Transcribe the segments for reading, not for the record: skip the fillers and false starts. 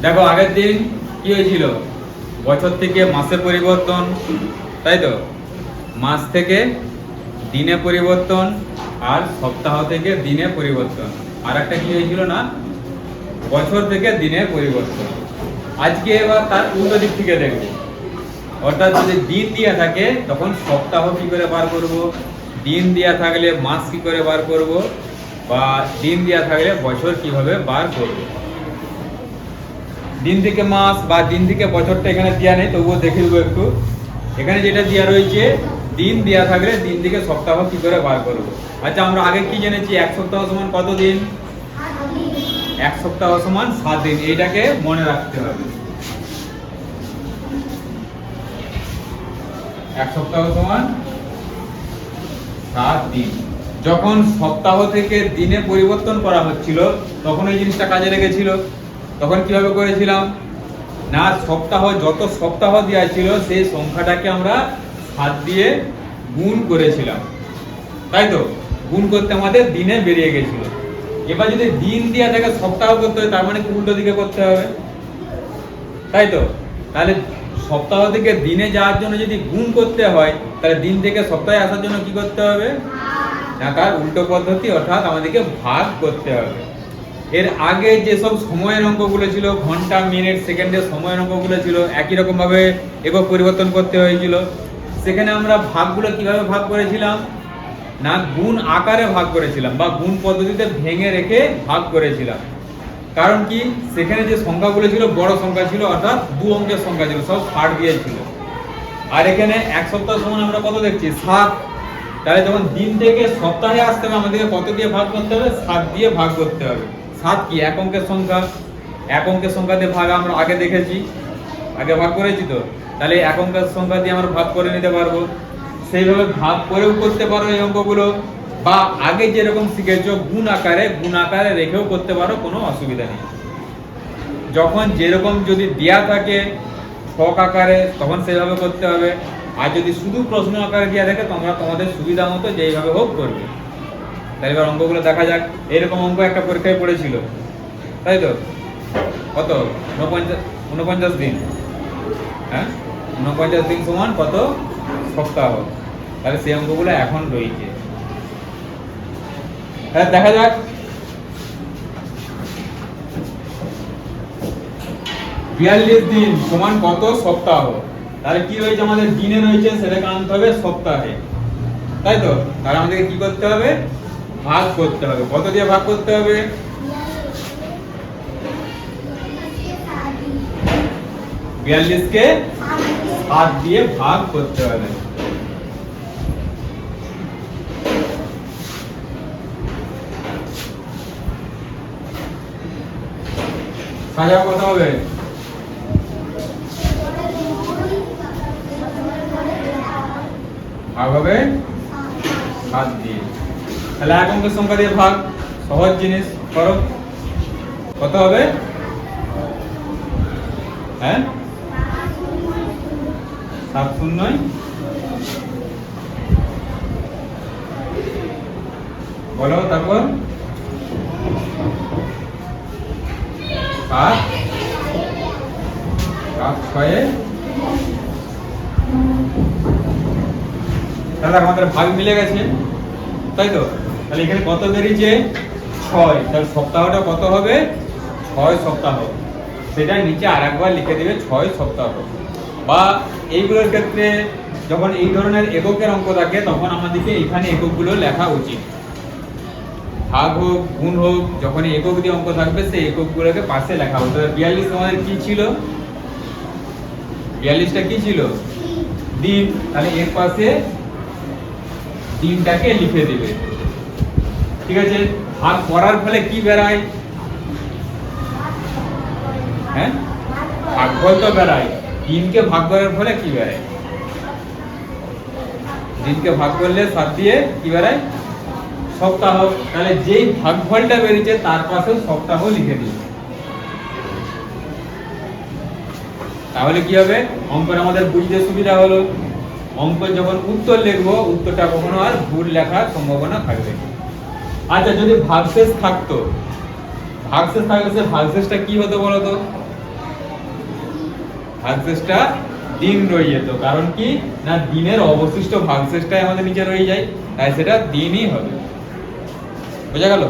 দেখো আগের দিন কি হয়েছিল, বছর থেকে মাসে পরিবর্তন, তাই তো, মাস থেকে দিনে পরিবর্তন, আর সপ্তাহ থেকে দিনে পরিবর্তন, আর একটা কি হয়েছিল না, বছর থেকে দিনে পরিবর্তন। আজকে এবার তার উল্টো দিক থেকে দেখবো, অর্থাৎ যদি দিন দেওয়া থাকে তখন সপ্তাহ কি করে বার করব, দিন দেওয়া থাকলে মাস কি করে বার করব, বা দিন দেওয়া থাকলে বছর কিভাবে বার করব। দিন থেকে মাস বা দিন থেকে বছরটা এখানে দেওয়া নেই, তবুও দেখে দেবো একটু। এখানে যেটা দেওয়া রয়েছে, দিন দেওয়া থাকলে দিন থেকে সপ্তাহ কি করে বার করব। আচ্ছা, আমরা আগে কি জেনেছি, এক সপ্তাহ সমান কত দিন? এক সপ্তাহ সমান 7 দিন। এইটাকে মনে রাখতে হবে। এক সপ্তাহ সমান 7 দিন। যখন সপ্তাহ থেকে দিনে পরিবর্তন করা হচ্ছিল তখন এই জিনিসটা কাজে লেগেছিল। তখন কিভাবে করেছিলাম না, সপ্তাহ যত সপ্তাহ দেওয়া ছিল সেই সংখ্যাটাকে আমরা 7 দিয়ে গুণ করেছিলাম, তাই তো। গুণ করতে আমাদের দিনে বেরিয়ে গেছিল। এবার যদি দিন দেওয়া থাকে সপ্তাহ করতে হয়, তার মানে উল্টো দিকে করতে হবে, তাই তো। তাহলে সপ্তাহ থেকে দিনে যাওয়ার জন্য যদি গুণ করতে হয়, তাহলে দিন থেকে সপ্তাহে আসার জন্য কি করতে হবে না, তার উল্টো পদ্ধতি, অর্থাৎ আমাদেরকে ভাগ করতে হবে। এর আগে যেসব সময়ের অঙ্কগুলো ছিল, ঘন্টা মিনিট সেকেন্ডের সময়ের অঙ্কগুলো ছিল, একই রকম ভাবে একক পরিবর্তন করতে হয়েছিল। সেখানে আমরা ভাগগুলো কিভাবে ভাগ করেছিলাম না, গুণ আকারে ভাগ করেছিলাম বা গুণ পদ্ধতিতে ভেঙে রেখে ভাগ করেছিলাম। কারণ কি, সেখানে যে সংখ্যাগুলো ছিল বড় সংখ্যা ছিল, অর্থাৎ 2 অঙ্কের সংখ্যা ছিল, সব 60 দিয়ে ছিল। আর এখানে এক সপ্তাহ সমান আমরা কত দেখছি, 7। তাহলে যখন দিন থেকে সপ্তাহে আসতে হবে আমাদেরকে কত দিয়ে ভাগ করতে হবে, 7 দিয়ে ভাগ করতে হবে। 7 কি এক অঙ্কের সংখ্যা, এক অঙ্কের সংখ্যা দিয়ে ভাগ আমরা আগে দেখেছি, আগে ভাগ করেছি তো। তাহলে এক অঙ্কের সংখ্যা দিয়ে আমরা ভাগ করে নিতে পারবো। সেইভাবে ভাগ করেও করতে পারো এই অঙ্কগুলো, বা আগে যেরকম শিখেছো গুণ আকারে রেখেও করতে পারো, কোনো অসুবিধা নেই। যখন যেরকম যদি দেয়া থাকে ছক আকারে তখন সেইভাবে করতে হবে, আর যদি শুধু প্রশ্ন আকারে দেওয়া থাকে তোমরা তোমাদের সুবিধা মতো যেইভাবে হোক করবে। তাই এবার অঙ্কগুলো দেখা যাক। এরকম অঙ্ক একটা পরীক্ষায় পড়েছিল, তাই তো, কত 49 দিন। হ্যাঁ, 49 দিন সমান কত সপ্তাহ। তাহলে সেই অঙ্কগুলো এখন রয়েছে। তাহলে দেখা যাক, 42 দিন সমান কত সপ্তাহ। তাহলে কি রয়েছে আমাদের, দিনে রয়েছে, সেটাকে আনতে হবে সপ্তাহে, তাই তো। তাহলে আমাদেরকে কি করতে হবে, ভাগ করতে হবে। কত দিয়ে ভাগ করতে হবে, 42 কে 7 দিয়ে ভাগ করতে হবে। সাজাও কত হবে, ভাগ হবে 7 দিয়ে। তাহলে এক অঙ্কের সংখ্যা দিয়ে ভাগ, সহজ জিনিস, করো। কত হবে, হ্যাঁ 7 শূন্যয় বলো, তারপর 7 6। তাহলে আমাদের ভাগ মিলে গেছে, তাই তো। তাহলে এখানে কত বেরিয়েছে, 6। তাহলে সপ্তাহটা কত হবে, 6 সপ্তাহ। সেটা নিচে আরেকবার লিখে দিবে 6 সপ্তাহ। বা এইগুলোর ক্ষেত্রে যখন এই ধরনের এককের অঙ্ক থাকে তখন আমাদেরকে এখানে এককগুলো লেখা উচিত। ভাগ হোক গুণ হোক, যখন একক দিয়ে অঙ্ক থাকবে সেই এককগুলোকে পাশে লেখা হতো। 42 আমাদের কি ছিল, 42টা কি ছিল, দিন। তাহলে এর পাশে দিনটাকে লিখে দিবে, ঠিক আছে। ভাগ করার ফলে কি বেরায়, হ্যাঁ ভাগফল তো বেরায়। দিনকে ভাগ করার ফলে কি বেরায়, দিনকে ভাগ করলে 7 দিয়ে কি বেরায়, সপ্তাহ। তাহলে যেই ভাগফলটা বেরিয়েছে তার পাশে সপ্তাহ লিখে দিই। তাহলে কি হবে, অঙ্কটা আমাদের বুঝতে সুবিধা হলো। অঙ্ক যখন উত্তর লিখবো, উত্তরটা কখনো আর ভুল লেখার সম্ভাবনা থাকবে না। আচ্ছা, যদি ভাগশেষ থাকতো, ভাগশেষ থাকলে সে ভাগশেষটা কি হতো বলো তো? ভাগশেষটা দিন রয়ে যেত। কারণ কি না, দিনের অবশিষ্ট ভাগশেষটাই আমাদের নিচে রয়ে যায়, তাই সেটা দিনই হবে। বোঝা গেল?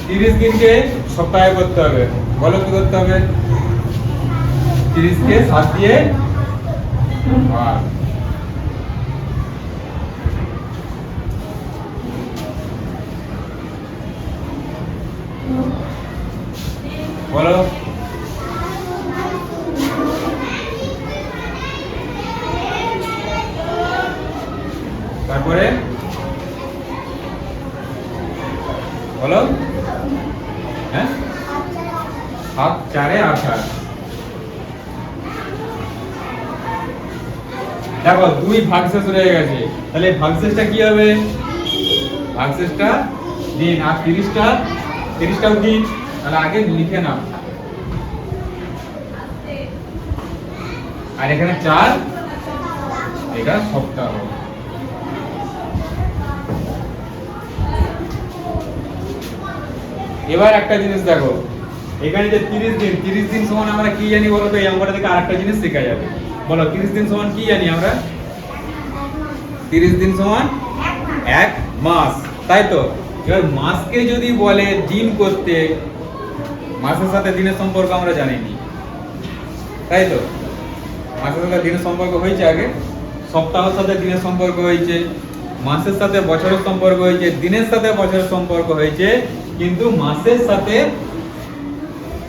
30 দিনকে সপ্তাহে করতে হবে। বলো কি করতে হবে? 30 কে 7 দিয়ে ভাগ। বলো তারপরে বলো। হ্যাঁ, 7 4 28। দেখো 2 ভাগশেষ রয়ে গেছে, তাহলে ভাগশেষটা কি হবে? ভাগশেষটা দিন, আর 30টাও দিন। তাহলে আগে লিখে নাও। আর এখানে 4, এটা সপ্তাহ। এবার একটা জিনিস দেখো, এখানে যে 30 দিন সমান আমরা কি জানি বলো তো? এই অঙ্কটা থেকে আরেকটা জিনিস শেখা যাবে। বলো 30 দিন সমান কি জানি আমরা? 30 দিন সমান 1 মাস, তাই তো? এবার মাসকে যদি বলে দিন করতে, মাসের সাথে দিনের সম্পর্ক আমরা জানিনি, তাই তো? মাসের সাথে দিনের সম্পর্ক হয়েছে আগে, সপ্তাহের সাথে দিনের সম্পর্ক হয়েছে, মাসের সাথে বছরের সম্পর্ক হয়েছে, দিনের সাথে বছরের সম্পর্ক হয়েছে, কিন্তু মাসের সাথে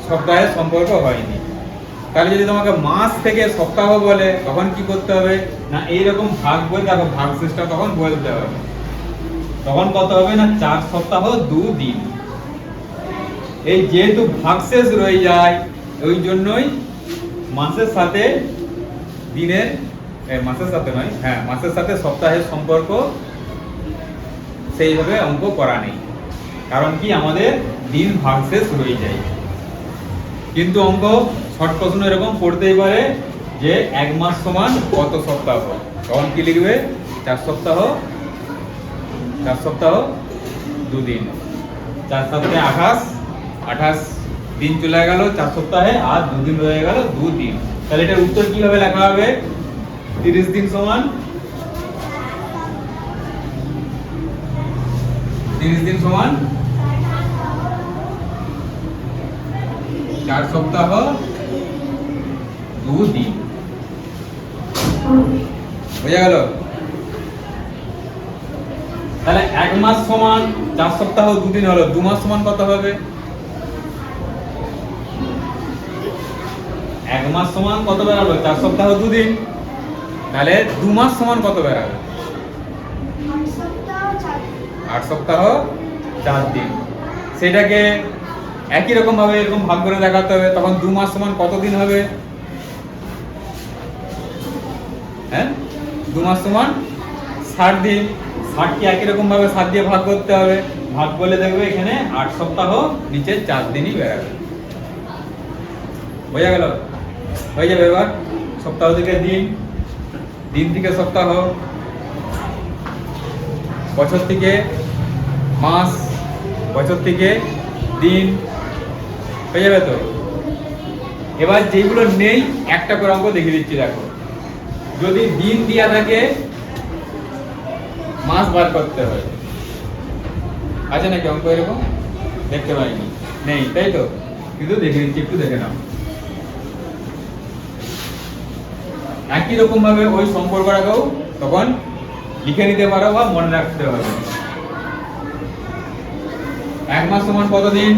সপ্তাহের সম্পর্ক হয়নি। তাহলে যদি তোমাকে মাস থেকে সপ্তাহ বলে তখন কি করতে হবে না, এইরকম ভাগ বলে দেখো ভাগশেষটা তখন বলতে হবে। তখন কত হবে না, 4 সপ্তাহ 2 দিন। এই যেহেতু ভাগশেষ রয়ে যায়, ওই জন্যই মাসের সাথে দিনের, মাসের সাথে নয়, হ্যাঁ মাসের সাথে সপ্তাহের সম্পর্ক সেইভাবে অঙ্ক করা নেই। কারণ কি, আমাদের দিন ভাগশেষ রয়ে যায়। কিন্তু অঙ্ক শর্ট প্রশ্ন এরকম পড়তেই পারে যে 1 মাস সমান কত সপ্তাহ, তখন কি লিখবে? 4 সপ্তাহ 2 দিন। 4 7 28 দিন চলে গেল 4 সপ্তাহে, আর 2 দিন রয়ে গেল 2 দিন। তাহলে এটার উত্তর কি হবে? লেখা হবে 30 দিন সমান 4 সপ্তাহ 2 দিন। বোঝা গেল? তাহলে 1 মাস সমান 4 সপ্তাহ 2 দিন হলো, 2 মাস সমান কত হবে? 1 মাস সমান কত বেরালো? 4 সপ্তাহ 2 দিন। তাহলে 2 মাস সমান কত বেরাবে? 8 সপ্তাহ 4 দিন। সেটাকে একই রকম ভাবে এরকম ভাগ করে দেখাতে হবে। তখন 2 মাস সমান কত দিন হবে? হ্যাঁ, 2 মাস সমান 60 দিন। 60 কে একই রকম ভাবে 7 দিয়ে ভাগ করতে হবে। ভাগ করলে দেখবে এখানে 8 সপ্তাহ, নিচে 4 দিনই বেরাবে। বোঝা গেল? হয়ে যাবে। এবার সপ্তাহ থেকে দিন, দিন থেকে সপ্তাহ, বছর থেকে মাস, বছর থেকে দিন, হয়ে যাবে তো? এবার যেগুলো নেই একটা করে অঙ্ক দেখিয়ে দিচ্ছি। দেখো, যদি দিন দেওয়া থাকে মাস বার করতে হয়। আছে নাকি অঙ্ক এরকম? দেখতে পাইনি, নেই, তাই তো? কিন্তু দেখে দিচ্ছি, একটু দেখে নাও। একই রকম ভাবে ওই সম্পর্কটাকেও তখন লিখে নিতে পারো বা মনে রাখতে হবে। 1 মাস সমান কত দিন?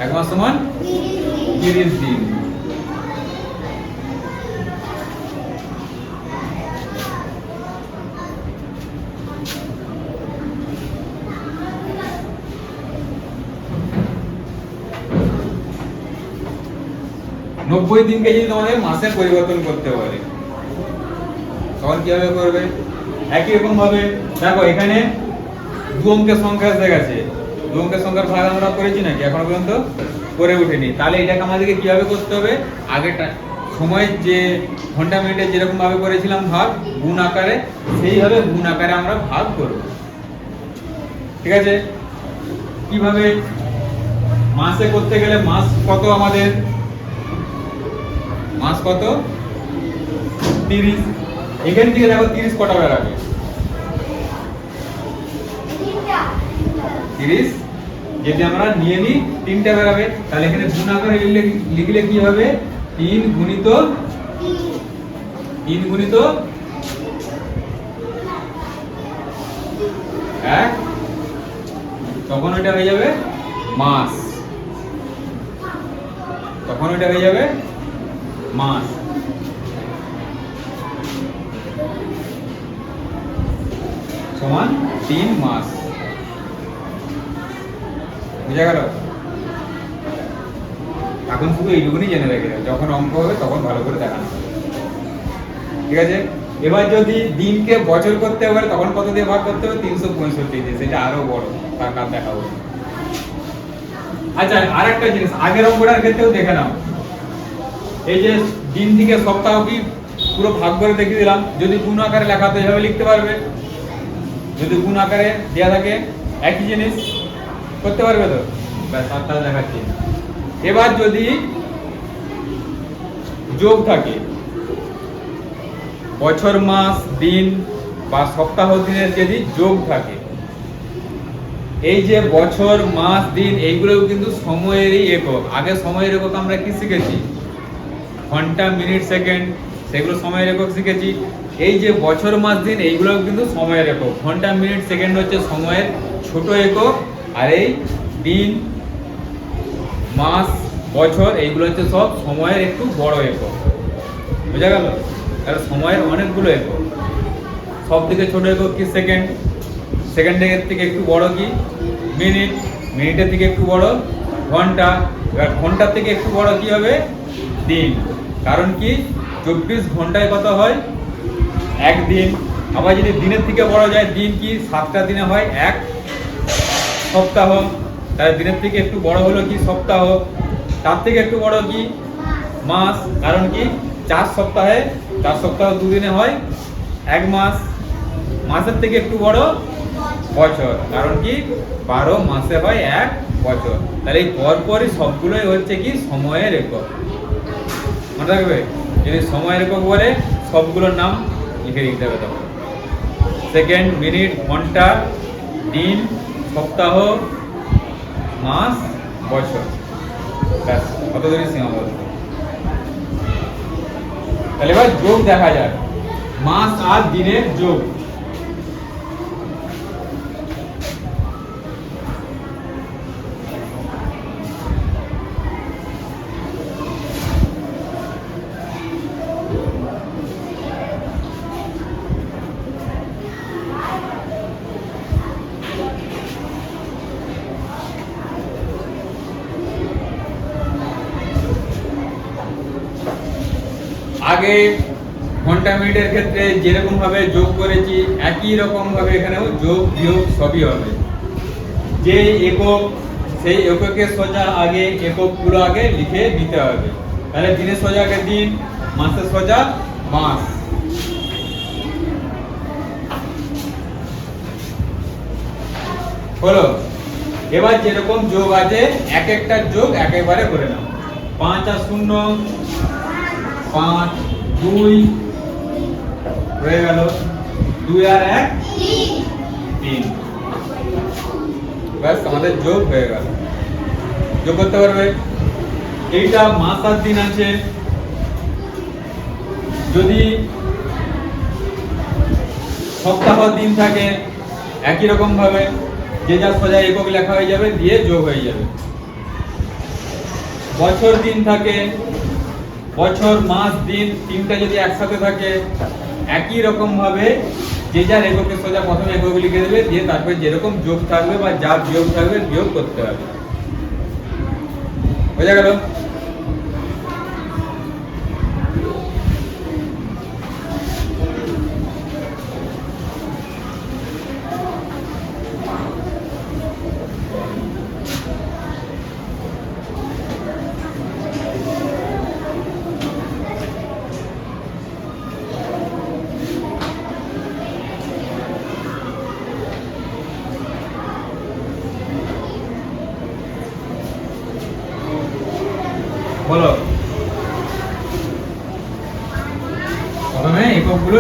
1 মাস সমান 30 দিন। নব্বই দিনকে যদি তোমাদের মাসে পরিবর্তন করতে পারে তখন কিভাবে করবে? একই রকম ভাবে দেখো, এখানে দু অঙ্কের সংখ্যা এসে গেছে। দু অঙ্কের সংখ্যার ভাগ আমরা করেছি নাকি এখনো পর্যন্ত? করে উঠেনি। তাহলে এটাকে আমাদেরকে কিভাবে করতে হবে? আগেটা সময়ের যে ঘন্টা মিনিটে যেরকম ভাবে করেছিলাম ভাগ গুণ আকারে, সেইভাবে গুণ আকারে আমরা ভাগ করব। ঠিক আছে? কিভাবে? মাসে করতে গেলে মাস কত আমাদের? মাস কত? 30। এখান থেকে দেখো 30 কটা বেরাবে? 30 যদি আমরা নিয়ে নিই 3টা বেরাবে। তাহলে এখানে গুণ আকারে লিখলে কি হবে? 3 গুণিত 1, তখন ওটা হয়ে যাবে মাস। তখন ওটা হয়ে যাবে মাস। সমান 3 মাস। বুঝা গেল? এখন শুধু এইটুকুনি জেনে রেখে দাও, যখন অঙ্ক হবে তখন ভালো করে দেখানো হবে। ঠিক আছে? এবার যদি দিনকে বছর করতে হবে তখন কত দিয়ে ভাগ করতে হবে? 365 দিয়ে। সেটা আরো বড়, তার কাজ দেখাবো। আচ্ছা, আরেকটা জিনিস আগের অঙ্কটার ক্ষেত্রেও দেখে নাও। এই যে দিন থেকে সপ্তাহ কি পুরো ভাগ করে দেখিয়ে দিলাম। যদি গুণ আকারে লেখা তো এইভাবে লিখতে পারবে। যদি গুণ আকারে দেওয়া থাকে একই জিনিস করতে পারবে তো? ব্যাস, তাহলে দেখাচ্ছি। এবার যদি যোগ থাকে, বছর মাস দিন বা সপ্তাহ দিনের যদি যোগ থাকে, এই যে বছর মাস দিন এইগুলো কিন্তু সময়েরই একক। আগে সময়ের একক আমরা কি শিখেছি? ঘন্টা মিনিট সেকেন্ড, সেগুলো সময়ের একক শিখেছি। এই যে বছর মাস দিন এইগুলো কিন্তু সময়ের একক। ঘন্টা মিনিট সেকেন্ড হচ্ছে সময়ের ছোট একক, আর এই দিন মাস বছর এইগুলো হচ্ছে সব সময়ের একটু বড় একক। বোঝা গেল? তাহলে সময়ের অনেকগুলো একক। সব থেকে ছোট একক কি? সেকেন্ড। সেকেন্ডের থেকে একটু বড় কি? মিনিট। মিনিটের থেকে একটু বড় ঘন্টা। এবার ঘন্টার থেকে একটু বড় কি হবে? দিন। কারণ কি? 24 ঘন্টায় কত হয়? একদিন। আবার যদি দিনের থেকে বড় যায়, দিন কি? 7টা দিনে হয় 1 সপ্তাহ। তাহলে দিনের থেকে একটু বড় হলো কি? সপ্তাহ। তার থেকে একটু বড় কি? মাস। কারণ কি? 4 সপ্তাহে 4 সপ্তাহ 2 দিনে হয় 1 মাস। মাসের থেকে একটু বড় বছর। কারণ কি? 12 মাসে হয় 1 বছর। তাহলে এই পরপরই সবগুলোই হচ্ছে কি? সময়ের একক। মনে রাখবে, যদি সময়ের একক বলে সবগুলোর নাম লিখে দিতে হবে তখন। সেকেন্ড, মিনিট, ঘন্টা, দিন, সপ্তাহ, মাস, বছর। ব্যাস, কত ধরে সীমাবদ্ধ। তাহলে এবার যোগ দেখা যাক। মাস আর দিনের যোগ। আগে ঘন্টা মিনিটের ক্ষেত্রে যেরকম ভাবে যোগ করেছি একই রকম ভাবে এখানেও যোগ বিয়োগ সবই হবে। যে একক, সেই এককের সোজা আগে এককগুলো আগে লিখে দিতে হবে। তাহলে দিনের সোজা আগে দিন, মাসের সোজা মাস। হলো। এবার যেরকম যোগ আছে এক একটা যোগ একেবারে করে নাও। 5 আর 0 5, 2 হয়ে গেল। 2 আর 1 3। ব্যাস, আমাদের যোগ হয়ে গেল। যোগ করতে পারবে। এইটা মাস আর দিন আছে। যদি সপ্তাহ দিন থাকে একই রকম ভাবে যে যা সোজা একক লেখা হয়ে যাবে, দিয়ে যোগ হয়ে যাবে। বছর দিন থাকে, বছর মাস দিন তিনটা যদি একসাথে থাকে একই রকম ভাবে যে যার এককের সোজা প্রথমে একক লিখে দেবে, দিয়ে তারপরে যেরকম যোগ থাকবে বা যা বিয়োগ থাকবে বিয়োগ করতে হবে। বোঝা গেল?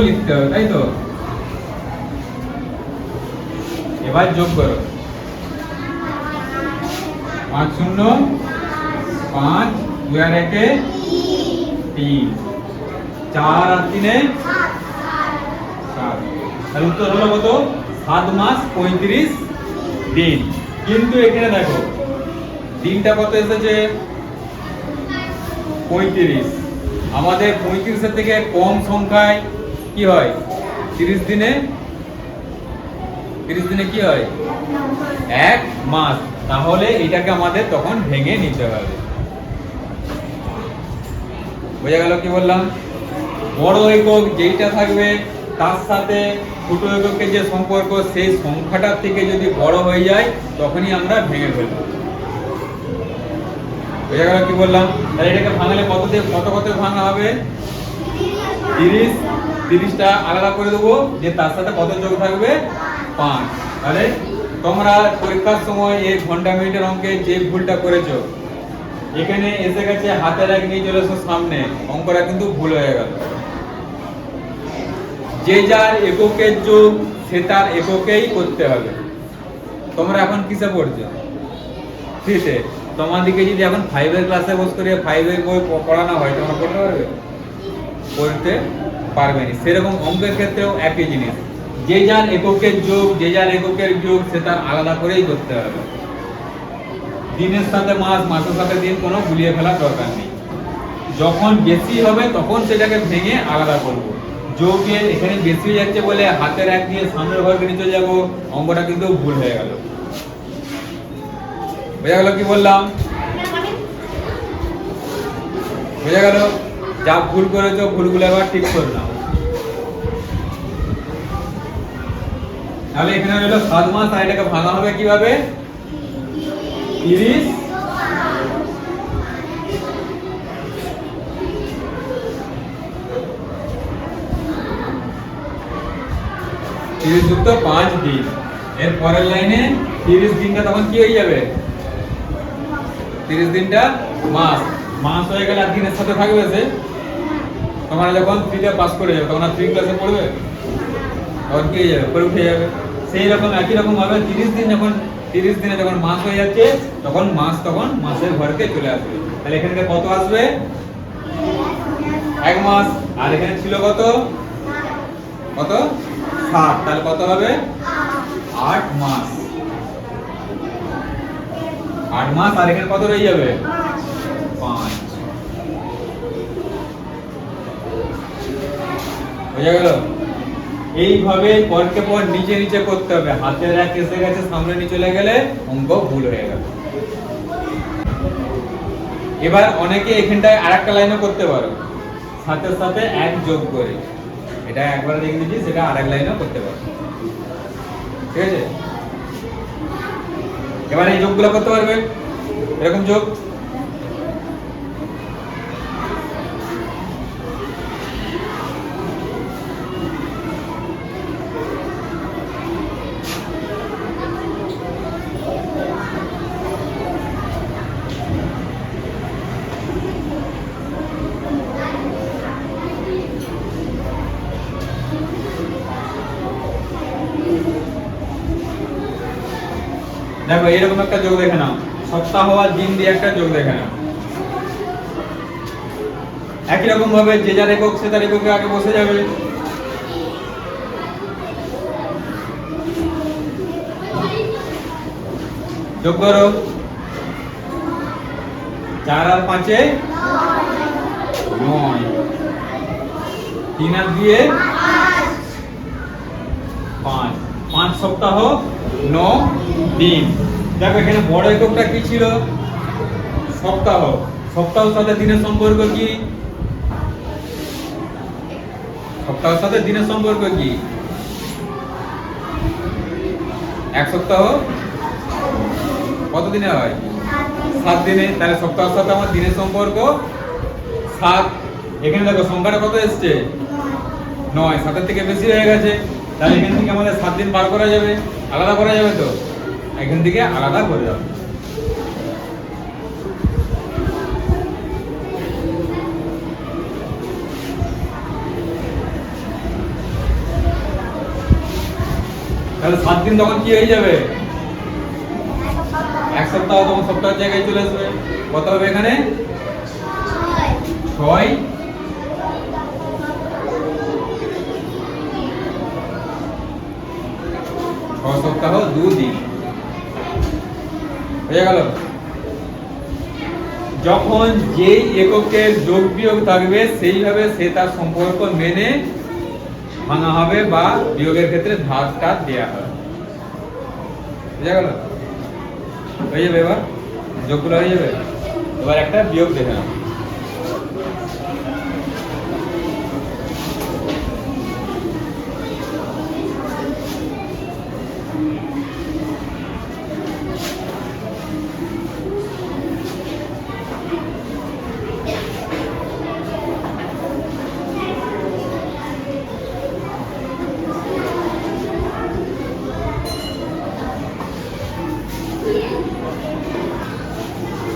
লিখতে হবে, তাই তো? এবার যোগ করো, 5 শূন্য 5, 2 আর 1 3, 4 আর 3 7। তাহলে উত্তর হলো কত? 7 মাস 35 দিন। কিন্তু এখানে দেখো দিনটা কত এসেছে? 35। আমাদের 35 এর থেকে কম সংখ্যায় কি হয়? 30 দিনে কি হয়? 1 মাস। তাহলে এটাকে আমাদের তখন ভেঙে নিতে হবে। বোঝা গেল কি বললাম? বড় একক যেটা থাকবে তার সাথে ছোট এককের যে সম্পর্ক, সেই সংখ্যাটার থেকে যদি বড় হয়ে যায় তখনই আমরা ভেঙে ফেলব। বোঝা গেল কি বললাম? তাহলে এটাকে ভাঙলে কত দিয়ে কত ভাঙা হবে? 30। 30টা আলাদা করে দেবো, যে তার সাথে কত যোগ থাকবে? 5। তাহলে তোমরা পরীক্ষার সময় এই ঘন্টা মিনিটের অঙ্কে যে ভুলটা করেছো, এখানে এসে গেছে হাতের এক নিয়ে চলে এসো সামনে, অঙ্কটা কিন্তু ভুল হয়ে গেল। যে যার এককের যোগ সে তার এককেই করতে হবে। তোমরা এখন কিসে পড়ছো? 3-তে। তোমাদেরকে যদি এখন 5 এর ক্লাসে বস করে 5 এর বই পড়ানো হয়, তোমরা পড়তে পারবে? পড়তে পারবে না। সেরকম অঙ্কের ক্ষেত্রেও একই জিনিস, যে যার এককের যোগ সে তার আলাদা করেই করতে হবে। দিনের সাথে মাস, মাসের সাথে দিন কোনো গুলিয়ে ফেলার দরকার নেই। যখন বেশি হবে তখন সেটাকে ভেঙে আলাদা করব। যোগে এখানে বেশি হয়ে যাচ্ছে বলে হাতের এক দিয়ে সামনের ঘরকে নিচে যাব, অঙ্কটা কিন্তু ভুল হয়ে গেল। বোঝা গেল কি বললাম? বোঝা গেল? যা ভুল করেছো ভুলগুলো এবার ঠিক করে নাও। তাহলে এখানে হলো 7 মাস, আর এটাকে ভাঙা হবে কিভাবে? 30 যুক্ত 5 দিন। এর পরের লাইনে 30 দিনটা তখন কি হয়ে যাবে? 30 দিনটা মাস। মাস হয়ে গেলে আর দিনের সাথে থাকবে সে। তোমরা যখন 3-তে পাস করে যাবে তখন 3 ক্লাসে পড়বে, তখন কি হয়ে যাবে? পরে উঠে যাবে। সেই রকম একই রকম ভাবে 30 দিনে যখন মাস হয়ে যাচ্ছে তখন মাসের ঘরকে চলে আসবে। তাহলে এখানে কত আসবে? 1 মাস। আর এখানে ছিল কত? 7। তাহলে কত হবে? 8 মাস। 8 মাস। আর এখানে কত রয়ে যাবে? 5। বুঝা গেল? এইভাবে পরকে পর নিচে করতে হবে। হাতের এক এসে গেছে সামনে নিয়ে চলে গেলে অঙ্ক ভুল হয়ে গেল। এবার অনেকে এখানটায় আরেকটা লাইনও করতে পারো, সাথে এক যোগ করে। এটা একবার দেখে দিচ্ছি, সেটা আরেক লাইনও করতে পারো। ঠিক আছে? এবার এই যোগগুলো করতে পারবে, এরকম যোগ। দেখো এরকম একটা যোগ দেখে নাও, সপ্তাহ আর দিন দিয়ে একটা যোগ দেখে নাও। একই রকম ভাবে যে যার একক সে তার এককে আগে বসে যাবে। যোগ করো, 4 আর 5 9, 3 আর 2 5, 5 সপ্তাহ 9 দিন। দেখো এখানে বড় এককটা কি ছিল? সপ্তাহ। সপ্তাহের সাথে দিনের সম্পর্ক কি? সপ্তাহের সাথে দিনের সম্পর্ক কি? 1 সপ্তাহ কত দিনে হয়? 7 দিনে। তাহলে সপ্তাহের সাথে আমার দিনের সম্পর্ক 7। এখানে দেখো সংখ্যাটা কত এসছে? 9। 7-এর থেকে বেশি হয়ে গেছে। তাহলে এখান থেকে আমাদের 7 দিন বার করা যাবে, আলাদা করা যাবে। তো এখান থেকে আলাদা করে যাবে। তাহলে 7 দিন তখন কি হয়ে যাবে? 1 সপ্তাহ তখন সপ্তাহের জায়গায় চলে আসবে। কত হবে এখানে? 6 সপ্তাহ 2 দিন হয়ে গেল। যখন যেই এককের যোগ বিয়োগ থাকবে সেইভাবে সে তার সম্পর্ক মেনে ভাঙা হবে বা বিয়োগের ক্ষেত্রে ধারটা দেয়া হবে। বুঝা গেল? হয়ে যাবে এবার যোগগুলো হয়ে যাবে। এবার একটা বিয়োগ দেখে নাও।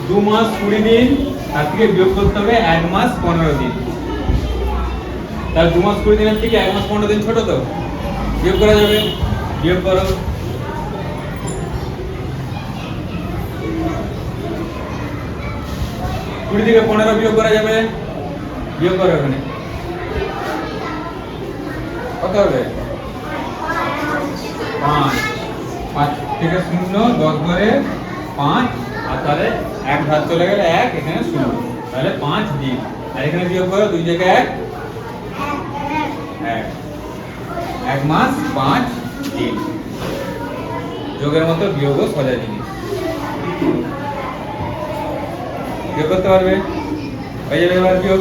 দু মাস 20 দিন তার থেকে বিয়োগ করতে হবে 1 মাস 15 দিন। তাহলে 2 মাস 20 দিনের থেকে 1 মাস 15 দিন ছোট তো, বিয়োগ করা যাবে। বিয়োগ করো। 20 থেকে 15 বিয়োগ করা যাবে। বিয়োগ করো এখানে কত হবে? 5 5 থেকে 0 10 ধরে 5 আর তাহলে 1 ধার চলে গেলে 1 এখানে 0 তাহলে 5 দিন। আর এখানে বিয়োগ করো 2 জায়গায় 1 1 মাস 5 দিন। যোগের মতো বিয়োগও সোজা জিনিস, বিয়োগ করতে পারবে। হয়ে যাবে এবার বিয়োগ।